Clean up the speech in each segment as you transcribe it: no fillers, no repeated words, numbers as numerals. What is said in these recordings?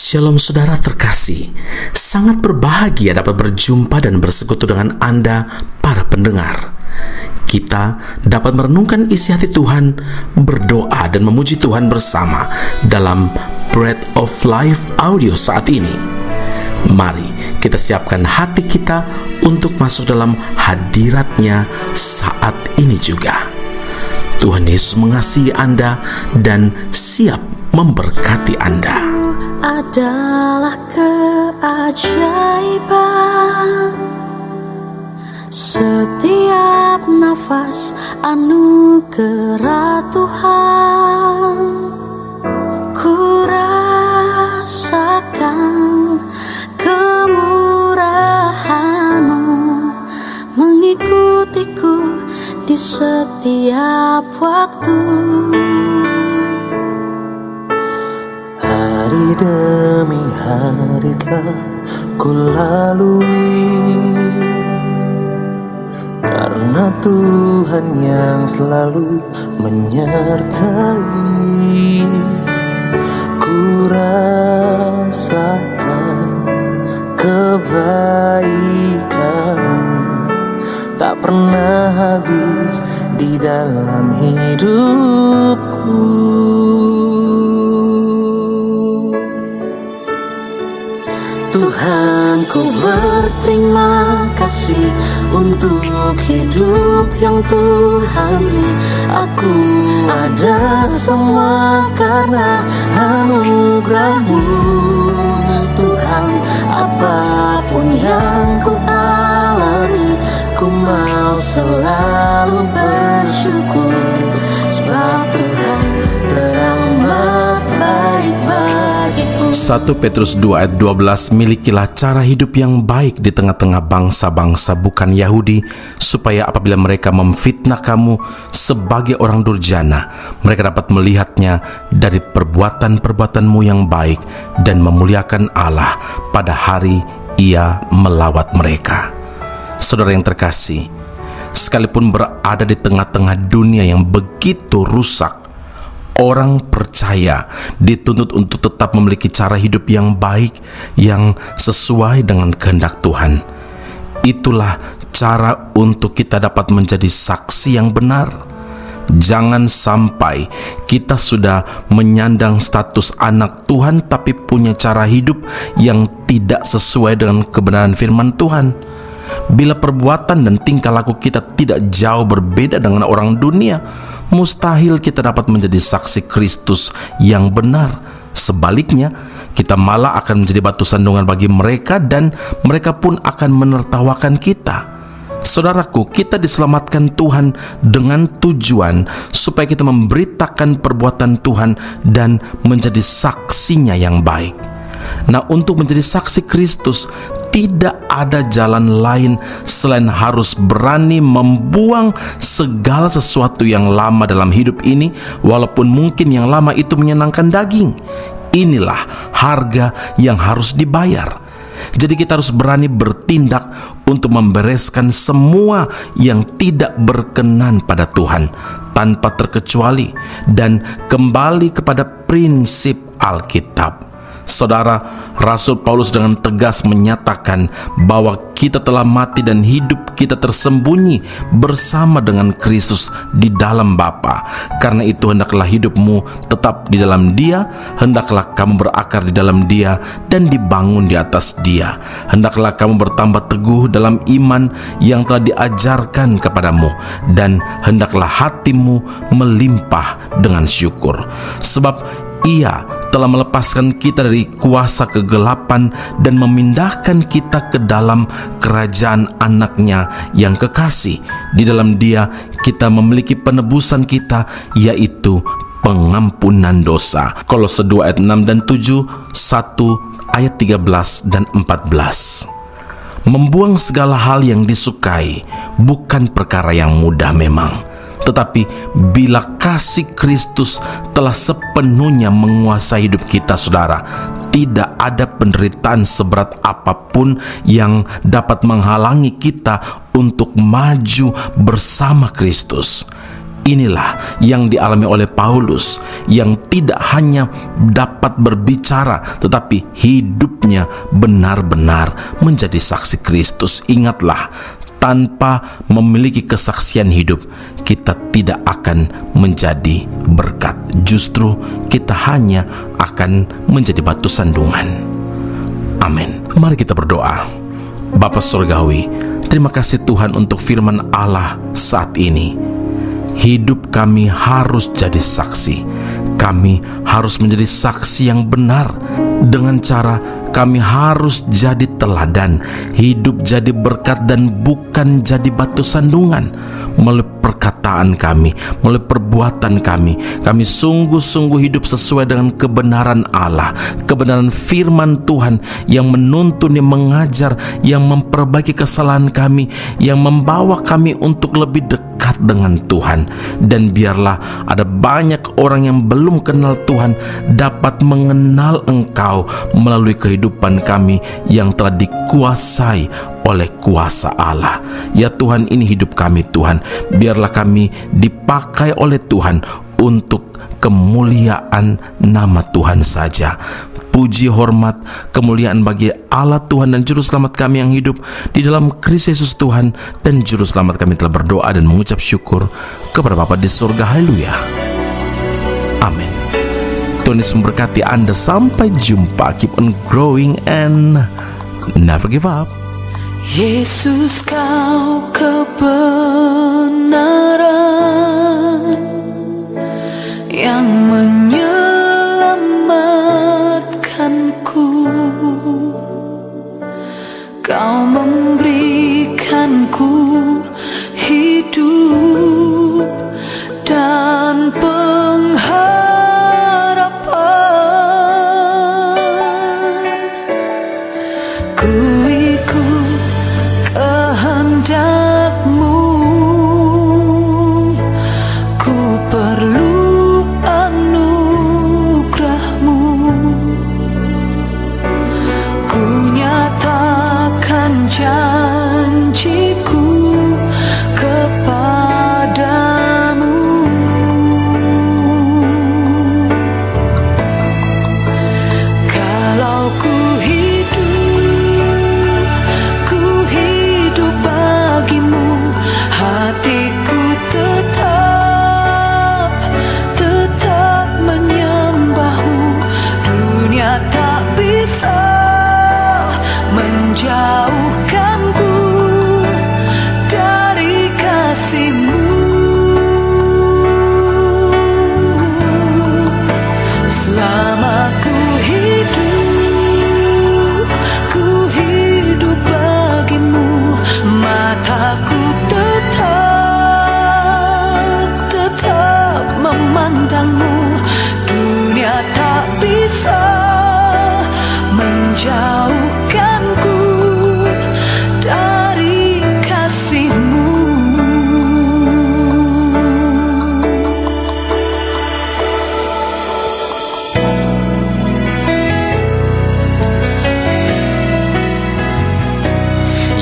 Shalom saudara terkasih, sangat berbahagia dapat berjumpa dan bersekutu dengan Anda para pendengar. Kita dapat merenungkan isi hati Tuhan, berdoa dan memuji Tuhan bersama dalam Bread of Life audio saat ini. Mari kita siapkan hati kita untuk masuk dalam hadirat-Nya saat ini juga. Tuhan Yesus mengasihi Anda dan siap memberkati Anda. Adalah keajaiban, setiap nafas anugerah Tuhan. Ku rasakan kemurahan-Mu mengikutiku di setiap waktu. Hari demi hari telah ku lalui, karena Tuhan yang selalu menyertai. Ku rasakan kebaikan-Mu tak pernah habis di dalam hidupku. Tuhan, ku berterima kasih untuk hidup yang Tuhan beri. Aku ada semua karena anugerah-Mu, Tuhan. Apapun yang ku alami, ku mau selalu bersyukur, sebab Tuhan teramat baik bagiku. 1 Petrus 2 ayat 12, milikilah cara hidup yang baik di tengah-tengah bangsa-bangsa bukan Yahudi, supaya apabila mereka memfitnah kamu sebagai orang durjana, mereka dapat melihatnya dari perbuatan-perbuatanmu yang baik dan memuliakan Allah pada hari Ia melawat mereka. Saudara yang terkasih, sekalipun berada di tengah-tengah dunia yang begitu rusak, orang percaya dituntut untuk tetap memiliki cara hidup yang baik, yang sesuai dengan kehendak Tuhan. Itulah cara untuk kita dapat menjadi saksi yang benar. Jangan sampai kita sudah menyandang status anak Tuhan tapi punya cara hidup yang tidak sesuai dengan kebenaran firman Tuhan. Bila perbuatan dan tingkah laku kita tidak jauh berbeda dengan orang dunia, mustahil kita dapat menjadi saksi Kristus yang benar. Sebaliknya, kita malah akan menjadi batu sandungan bagi mereka dan mereka pun akan menertawakan kita. Saudaraku, kita diselamatkan Tuhan dengan tujuan supaya kita memberitakan perbuatan Tuhan dan menjadi saksinya yang baik. Nah, untuk menjadi saksi Kristus, tidak ada jalan lain selain harus berani membuang segala sesuatu yang lama dalam hidup ini, walaupun mungkin yang lama itu menyenangkan daging. Inilah harga yang harus dibayar. Jadi kita harus berani bertindak untuk membereskan semua yang tidak berkenan pada Tuhan tanpa terkecuali dan kembali kepada prinsip Alkitab. Saudara, Rasul Paulus dengan tegas menyatakan bahwa kita telah mati dan hidup kita tersembunyi bersama dengan Kristus di dalam Bapa. Karena itu hendaklah hidupmu tetap di dalam Dia, hendaklah kamu berakar di dalam Dia dan dibangun di atas Dia. Hendaklah kamu bertambah teguh dalam iman yang telah diajarkan kepadamu, dan hendaklah hatimu melimpah dengan syukur. Sebab Ia telah melepaskan kita dari kuasa kegelapan dan memindahkan kita ke dalam kerajaan anak-Nya yang kekasih. Di dalam Dia kita memiliki penebusan kita, yaitu pengampunan dosa. Kolose 2 ayat 6 dan 7, 1 ayat 13 dan 14. Membuang segala hal yang disukai bukan perkara yang mudah memang. Tetapi bila kasih Kristus telah sepenuhnya menguasai hidup kita, saudara, tidak ada penderitaan seberat apapun yang dapat menghalangi kita untuk maju bersama Kristus. inilah yang dialami oleh Paulus, yang tidak hanya dapat berbicara tetapi hidupnya benar-benar menjadi saksi Kristus. Ingatlah, tanpa memiliki kesaksian hidup, kita tidak akan menjadi berkat. Justru kita hanya akan menjadi batu sandungan. Amin. Mari kita berdoa. Bapa Surgawi, terima kasih Tuhan untuk firman Allah saat ini. Hidup kami harus jadi saksi. Kami harus menjadi saksi yang benar. Dengan cara kami harus jadi teladan, hidup jadi berkat dan bukan jadi batu sandungan. Melalui perkataan kami, melalui perbuatan kami sungguh-sungguh hidup sesuai dengan kebenaran Allah, kebenaran firman Tuhan yang menuntun, yang mengajar, yang memperbaiki kesalahan kami, yang membawa kami untuk lebih dekat dengan Tuhan. Dan biarlah ada banyak orang yang belum kenal Tuhan dapat mengenal Engkau melalui kehidupan kami yang telah dikuasai oleh kuasa Allah. Ya Tuhan, ini hidup kami Tuhan. Biarlah kami dipakai oleh Tuhan untuk kemuliaan nama Tuhan saja. Puji, hormat, kemuliaan bagi Allah Tuhan dan Juru Selamat kami yang hidup di dalam Kristus Yesus Tuhan dan Juru Selamat kami telah berdoa dan mengucap syukur kepada Bapa di surga. Haleluya. Amin. Tuhan Yesus memberkati Anda. Sampai jumpa. Keep on growing and never give up. Yesus, Kau kebenaran yang menyelamatkanku. Kau memberikanku hidup dan pengharapan. Ku ikut kehendak-Mu, ku perlu anugerah-Mu. Ku nyatakan janjiku kepadamu. Kalau ku hidup bagimu, hatiku tetap menyembah-Mu. Dunia tak bisa menjauhkanku dari kasih-Mu. Selama ku hidup bagimu, mataku tetap memandang-Mu. Dunia tak bisa menjauhkanku dari kasih-Mu.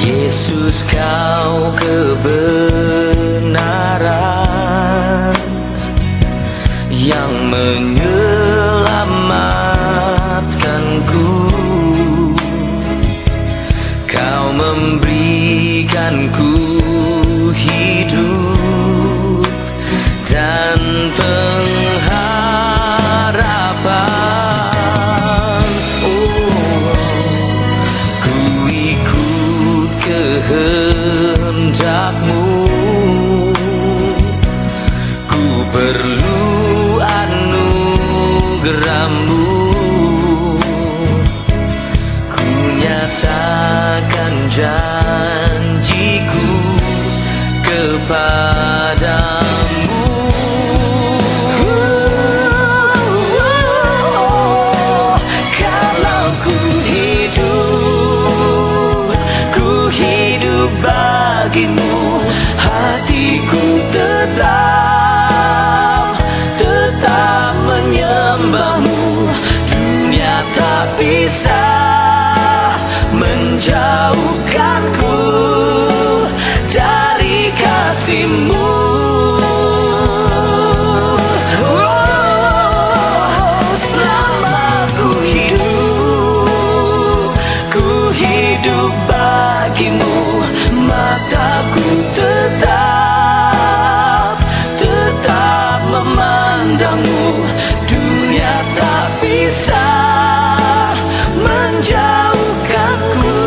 Yesus, Kau kebenaran yang menyelamatkanku. Kau memberikanku hidup dan pengharapan. Ku ikut kehendak-Mu, ku perlu anugerah-Mu. Ku nyatakan janjiku kepadamu. Kalau ku hidup bagimu, hatiku tetap menyembah-Mu. Dunia tak bisa menjauhkanku dari kasih-Mu. bagimu, mataku tetap memandangmu. Dunia tak bisa menjauhkanku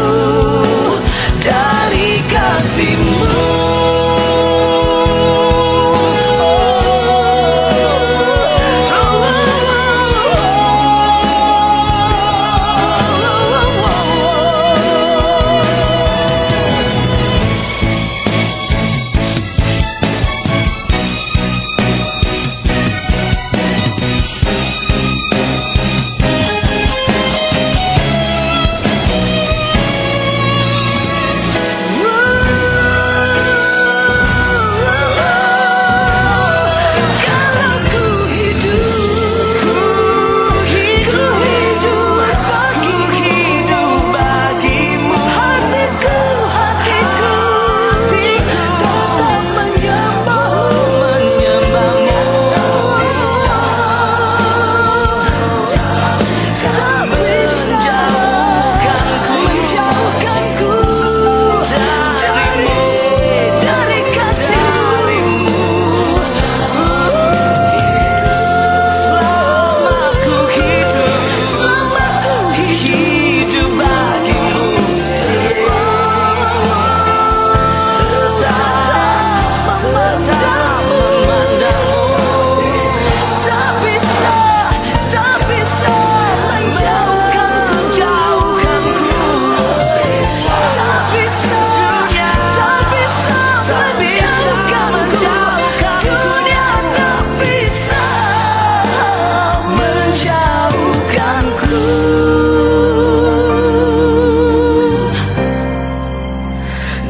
dari kasihmu.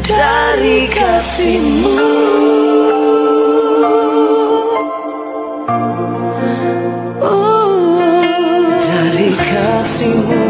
Dari kasihmu, dari kasihmu.